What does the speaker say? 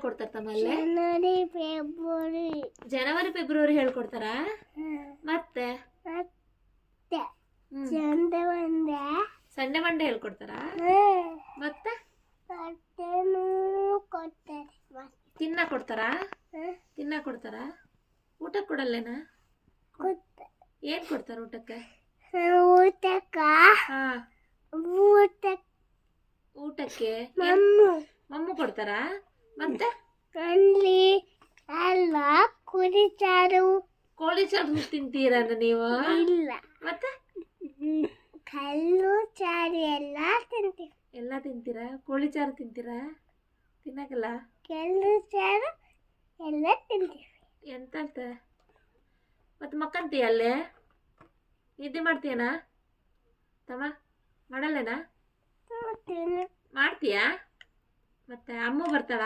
ಹೇಳ್ಕೊಡ್ತಾರ ತಮ್ಮಲ್ಲಿ? February January February ಹೇಳ್ಕೊಡ್ತಾರ. ಮತ್ತೆ ಸಂಡೆ ಮಂಡೇ ಹೇಳ್ಕೊಡ್ತಾರ. ಮತ್ತೆ ತಿನ್ನ ಕೊಡ್ತಾರ. ತಿನ್ನ ಕೊಡ್ತಾರ. ಊಟ ಕೊಡಲ್ಲೇನಾ? ಏನ್ ಕೊಡ್ತಾರ ಊಟಕ್ಕೆ? ಊಟಕ್ಕೆ ಮಮ್ಮು ಕೊಡ್ತಾರ. ಮತ್ತೆ ಎಲ್ಲ ಕುಡಿಚಾರು. ಕೋಳಿ ಸಾರು ತಿಂತೀರ ನೀವು? ಇಲ್ಲ. ಮತ್ತೆ ಕಲ್ಲು ಚಾರು ಎಲ್ಲ ತಿಂತೀವಿ. ಎಲ್ಲ ತಿಂತೀರಾ? ಕೋಳಿ ಸಾರು ತಿಂತೀರಾ? ತಿನ್ನಕಲ್ಲ ಕಲ್ಲು ಚಾರು ಎಲ್ಲ ತಿಂತೀವಿ. ಎಂತ ಮತ್ತೆ ಮಕ್ಕಂತೀಯ ಅಲ್ಲೇ? ನಿದ್ದೆ ಮಾಡ್ತೀಯನಾ ತಮ್ಮ? ಮಾಡಲ್ಲೇನಾ? ಮಾಡ್ತೀಯಾ? ಮತ್ತೆ ಅಮ್ಮ ಬರ್ತಾಳ?